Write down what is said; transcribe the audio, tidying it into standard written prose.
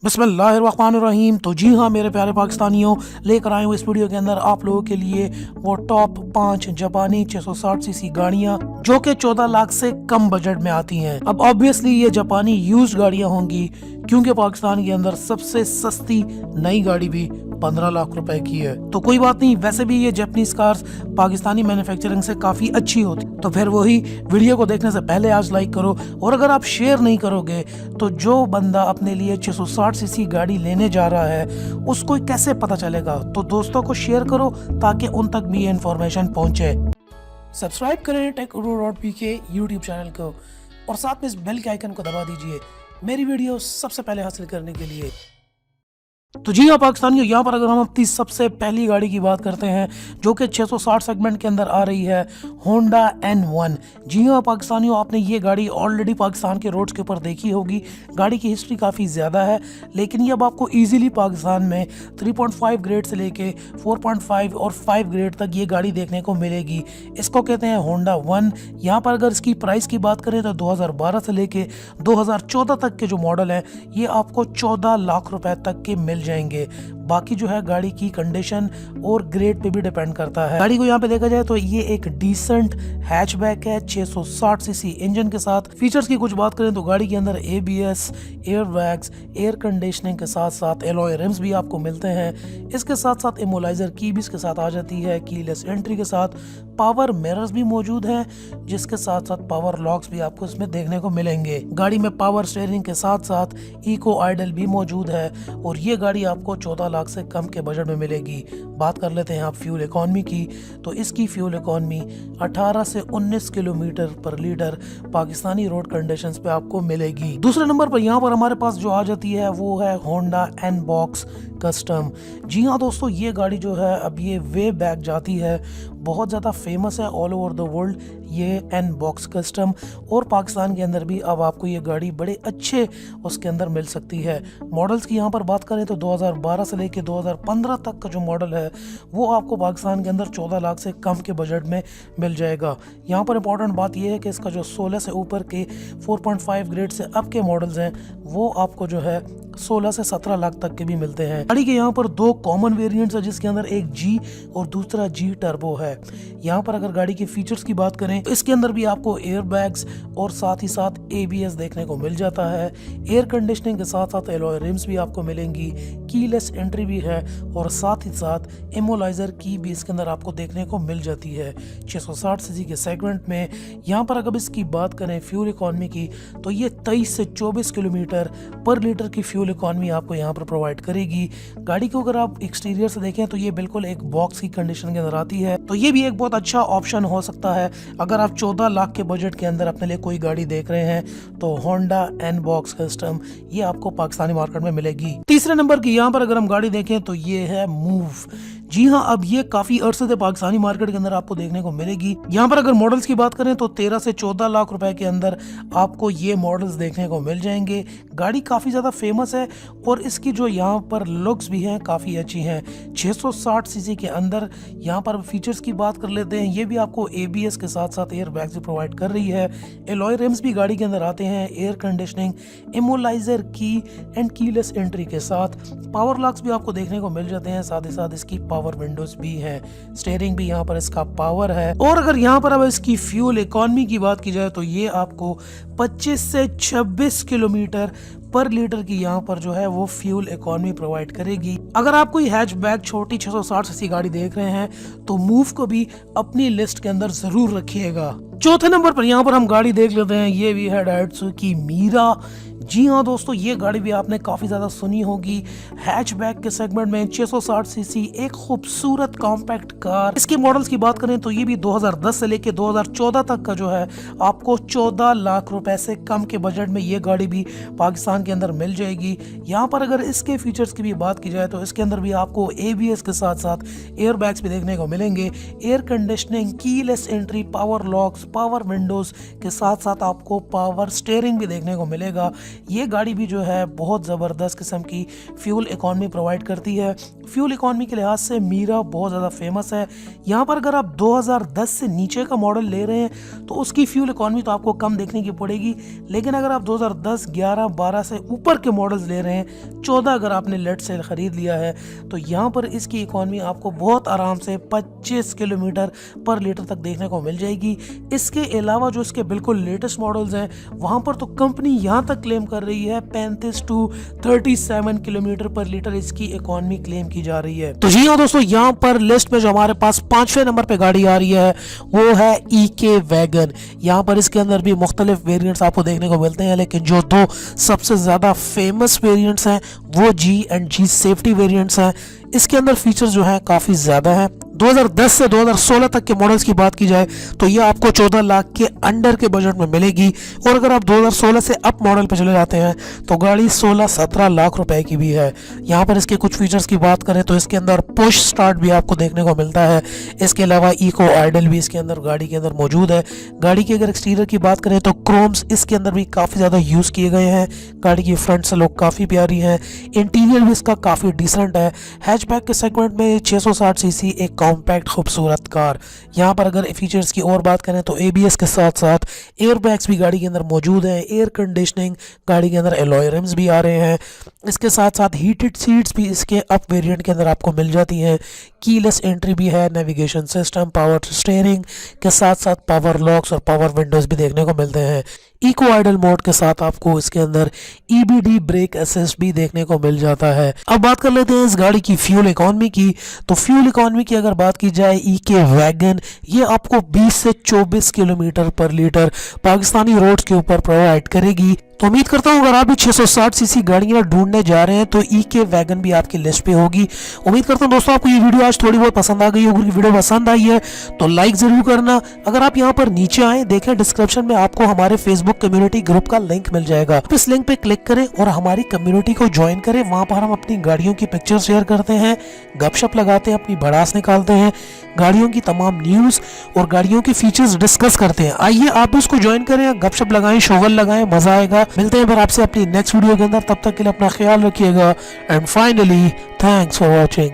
बिस्मिल्लाहिर्रहमानिर्रहीम। तो जी हाँ मेरे प्यारे पाकिस्तानियों, लेकर आए हूँ इस वीडियो के अंदर आप लोगों के लिए वो टॉप 5 जापानी 660 सीसी गाड़ियाँ जो कि 14 लाख से कम बजट में आती हैं। अब ऑब्वियसली ये जापानी यूज्ड गाड़ियाँ होंगी क्योंकि पाकिस्तान के अंदर सबसे सस्ती नई गाड़ी भी 15 लाख रुपए की है। तो कोई बात नहीं, वैसे भी ये जापानीज कार्स पाकिस्तानी मैन्युफैक्चरिंग से काफी अच्छी होती। तो फिर वही वीडियो को देखने से पहले आज लाइक करो, और अगर आप शेयर नहीं करोगे तो जो बंदा अपने लिए 660 सीसी गाड़ी लेने जा रहा है उसको कैसे पता चलेगा। तो दोस्तों को शेयर करो ताकि उन तक भी ये इन्फॉर्मेशन पहुंचे। सब्सक्राइब करें टेक.pk यूट्यूब चैनल को और साथ में इस बेल के आइकन को दबा दीजिए मेरी वीडियो सबसे पहले हासिल करने के लिए। तो जी हाँ पाकिस्तानियों, यहाँ पर अगर हम अपनी सबसे पहली गाड़ी की बात करते हैं जो कि 660 सेगमेंट के अंदर आ रही है, होंडा N1। जी हाँ पाकिस्तानियों, आपने ये गाड़ी ऑलरेडी पाकिस्तान के रोड्स के ऊपर देखी होगी। गाड़ी की हिस्ट्री काफ़ी ज़्यादा है, लेकिन ये अब आपको इजीली पाकिस्तान में 3.5 ग्रेड से लेके 4.5 और 5 ग्रेड तक ये गाड़ी देखने को मिलेगी। इसको कहते हैं होंडा 1। यहाँ पर अगर इसकी प्राइस की बात करें तो 2012 से लेके 2014 तक के जो मॉडल है ये आपको 14 लाख रुपए तक के मिल जाएंगे। बाकी जो है गाड़ी की कंडीशन और ग्रेड पे भी डिपेंड करता है। गाड़ी को यहाँ पे देखा जाए तो ये एक डिसेंट हैचबैक है 660 सीसी इंजन के साथ। फीचर्स की कुछ बात करें तो गाड़ी के अंदर ABS, एयरबैग्स, एयर कंडीशनिंग के साथ साथ एलॉय रिम्स भी आपको मिलते हैं। इसके साथ साथ इमोलाइजर की भी इसके साथ आ जाती है। कीलेस एंट्री के साथ पावर मिरर्स भी मौजूद हैं, जिसके साथ साथ पावर लॉक्स भी आपको इसमें देखने को मिलेंगे। गाड़ी में पावर स्टीयरिंग के साथ साथ इको आइडल भी मौजूद है और ये गाड़ी आपको 14 लाख से कम के बजट में मिलेगी। बात कर लेते हैं आप फ्यूल इकॉनमी की, तो इसकी फ्यूल इकॉनमी 18 से 19 किलोमीटर पर लीटर पाकिस्तानी रोड कंडीशंस पे आपको मिलेगी। दूसरे नंबर पर यहाँ पर हमारे पास जो आ जाती है वो है होंडा N-Box कस्टम। जी हाँ दोस्तों, ये गाड़ी जो है अब ये वे बैक जाती है, बहुत ज़्यादा फेमस है ऑल ओवर द वर्ल्ड ये N-Box कस्टम, और पाकिस्तान के अंदर भी अब आपको ये गाड़ी बड़े अच्छे उसके अंदर मिल सकती है। मॉडल्स की यहाँ पर बात करें तो 2012 से लेकर 2015 तक का जो मॉडल है वो आपको पाकिस्तान के अंदर 14 लाख से कम के बजट में मिल जाएगा। यहाँ पर इंपॉर्टेंट बात यह है कि इसका जो 16 से ऊपर के 4.5 ग्रेड से अब के मॉडल्स हैं वो आपको जो है 16 से 17 लाख तक के भी मिलते हैं। गाड़ी के यहाँ पर दो कॉमन वेरिएंट्स है, जिसके अंदर एक G और दूसरा G टर्बो है। यहाँ पर अगर गाड़ी के फीचर्स की बात करें तो इसके अंदर भी आपको एयर बैग्स और साथ ही साथ ABS देखने को मिल जाता है। एयर कंडीशनिंग के साथ साथ एलॉय रिम्स भी आपको मिलेंगी। कीलेस एंट्री भी है और साथ ही साथ इमोलाइजर की भी इसके अंदर आपको देखने को मिल जाती है 660 सीसी के सेगमेंट में। यहाँ पर अगर इसकी बात करें फ्यूल इकॉनमी की तो ये 23 से 24 किलोमीटर पर लीटर की फ्यूल इकॉनमी आपको यहाँ पर प्रोवाइड करेगी। गाड़ी को अगर आप एक्सटीरियर से देखें तो ये बिल्कुल एक बॉक्स की कंडीशन के अंदर आती है, तो ये भी एक बहुत अच्छा ऑप्शन हो सकता है अगर आप 14 लाख के बजट के अंदर अपने लिए कोई गाड़ी देख रहे हैं। तो होंडा N-Box कस्टम ये आपको पाकिस्तानी मार्केट में मिलेगी। तीसरे नंबर की यहाँ पर अगर हम गाड़ी देखें तो ये है मूव। जी हाँ, अब ये काफी अरसे से पाकिस्तानी मार्केट के अंदर आपको देखने को मिलेगी। यहाँ पर अगर मॉडल्स की बात करें तो 13 से 14 लाख रुपए के अंदर आपको ये मॉडल्स देखने को मिल जाएंगे। गाड़ी काफी ज्यादा फेमस है और इसकी जो यहाँ पर लुक्स भी हैं काफी अच्छी हैं। 660 सीसी के अंदर यहाँ पर फीचर्स की बात कर लेते हैं, ये भी आपको ABS के साथ साथ एयर बैग्स भी प्रोवाइड कर रही है। एलॉय रिम्स भी गाड़ी के अंदर आते हैं, एयर कंडीशनिंग, इमोलाइजर की एंड कीलेस एंट्री के साथ पावर लॉक्स भी आपको देखने को मिल जाते हैं। साथ ही साथ इसकी पावर विंडोज भी है, स्टीयरिंग भी यहाँ पर इसका पावर है। और अगर यहाँ पर अब इसकी फ्यूल इकॉनमी की बात की जाए तो ये आपको 25 से 26 किलोमीटर पर लीटर की यहाँ पर जो है वो फ्यूल इकॉनमी प्रोवाइड करेगी। अगर आप कोई हैचबैक छोटी 660 सीसी गाड़ी देख रहे हैं तो मूव को भी अपनी लिस्ट के अंदर जरूर रखिएगा। चौथे नंबर पर यहाँ पर हम गाड़ी देख लेते हैं, ये भी है डाइट्सू की मीरा। जी हाँ दोस्तों, ये गाड़ी भी आपने काफ़ी ज़्यादा सुनी होगी। हैचबैक के सेगमेंट में 660 सीसी एक खूबसूरत कॉम्पैक्ट कार। इसके मॉडल्स की बात करें तो ये भी 2010 से लेके 2014 तक का जो है आपको 14 लाख रुपए से कम के बजट में ये गाड़ी भी पाकिस्तान के अंदर मिल जाएगी। यहाँ पर अगर इसके फीचर्स की भी बात की जाए तो इसके अंदर भी आपको ABS के साथ साथ एयर बैग्स भी देखने को मिलेंगे। Air conditioning, keyless entry, power locks, power Windows के साथ साथ आपको पावर स्टीयरिंग भी देखने को मिलेगा। ये गाड़ी भी जो है बहुत ज़बरदस्त किस्म की फ्यूल इकॉनमी प्रोवाइड करती है। फ्यूल इकॉनमी के लिहाज से मीरा बहुत ज़्यादा फेमस है। यहाँ पर अगर आप 2010 से नीचे का मॉडल ले रहे हैं तो उसकी फ्यूल इकॉनमी तो आपको कम देखने की पड़ेगी, लेकिन अगर आप 2010, 11, 12 से ऊपर के मॉडल्स ले रहे हैं, 14 अगर आपने लेट से ख़रीद लिया है, तो यहाँ पर इसकी इकॉनमी आपको बहुत आराम से 25 किलोमीटर पर लीटर तक देखने को मिल जाएगी। इसके अलावा जो इसके बिल्कुल लेटेस्ट मॉडल्स हैं वहाँ पर तो कंपनी यहाँ तक क्लेम कर रही है 35 to 37 किलोमीटर पर लीटर इसकी इकॉनमी क्लेम की जा रही है। तो जी हाँ दोस्तों, यहाँ पर लिस्ट में जो हमारे पास 5वें नंबर पे गाड़ी आ रही है वो है EK वैगन। यहाँ पर इसके अंदर भी मुख्तलिफ वेरिएंट्स आपको देखने को मिलते हैं, लेकिन जो दो सबसे ज़्यादा फेमस वेरिएंट्स हैं वो G and G safety variants हैं। इसके अंदर फीचर्स जो है काफ़ी ज़्यादा है। 2010 से 2016 तक के मॉडल्स की बात की जाए तो ये आपको 14 लाख के अंडर के बजट में मिलेगी, और अगर आप 2016 से अप मॉडल पे चले जाते हैं तो गाड़ी 16-17 लाख रुपए की भी है। यहाँ पर इसके कुछ फीचर्स की बात करें तो इसके अंदर पुश स्टार्ट भी आपको देखने को मिलता है। इसके अलावा इको आइडल भी इसके अंदर गाड़ी के अंदर मौजूद है। गाड़ी की अगर एक्सटीरियर की बात करें तो क्रोम्स इसके अंदर भी काफ़ी ज़्यादा यूज़ किए गए हैं। गाड़ी की फ्रंट से लुक काफ़ी प्यारी है। इंटीरियर भी इसका काफ़ी डिसेंट है। हैचबैक के सेगमेंट में 660 सीसी एक कॉम्पैक्ट खूबसूरत कार। यहाँ पर अगर फीचर्स की और बात करें तो ABS के साथ साथ एयर बैग्स भी गाड़ी के अंदर मौजूद हैं। एयर कंडीशनिंग, गाड़ी के अंदर एलॉय रिम्स भी आ रहे हैं। इसके साथ साथ हीटेड सीट्स भी इसके अप वेरिएंट के अंदर आपको मिल जाती हैं। कीलेस एंट्री भी है, नेविगेशन सिस्टम, पावर स्टीयरिंग के साथ साथ पावर लॉक्स और पावर विंडोज़ भी देखने को मिलते हैं। इको आइडल मोड के साथ आपको इसके अंदर EBD ब्रेक असिस्ट भी देखने को मिल जाता है। अब बात कर लेते हैं इस गाड़ी की फ्यूल इकॉनमी की। तो फ्यूल इकॉनमी की अगर बात की जाए EK वैगन, ये आपको 20 से 24 किलोमीटर पर लीटर पाकिस्तानी रोड्स के ऊपर प्रोवाइड करेगी। तो उम्मीद करता हूँ अगर आप भी 660 सीसी गाड़ियाँ ढूंढने जा रहे हैं तो EK वैगन भी आपकी लिस्ट पे होगी। उम्मीद करता हूँ दोस्तों आपको ये वीडियो आज थोड़ी बहुत पसंद आ गई होगी। वीडियो पसंद आई है तो लाइक जरूर करना। अगर आप यहाँ पर नीचे आए देखें डिस्क्रिप्शन में आपको हमारे फेसबुक कम्युनिटी ग्रुप का लिंक मिल जाएगा। आप इस लिंक पे क्लिक करें और हमारी कम्युनिटी को ज्वाइन करें। वहाँ पर हम अपनी गाड़ियों की पिक्चर शेयर करते हैं, गपशप लगाते हैं, अपनी भड़ास निकालते हैं, गाड़ियों की तमाम न्यूज़ और गाड़ियों के फीचर्स डिस्कस करते हैं। आइए आप भी उसको ज्वाइन करें, गपशप लगाएं, शोगल लगाएं, मजा आएगा। मिलते हैं फिर आपसे अपनी नेक्स्ट वीडियो के अंदर। तब तक के लिए अपना ख्याल रखिएगा and finally thanks for watching.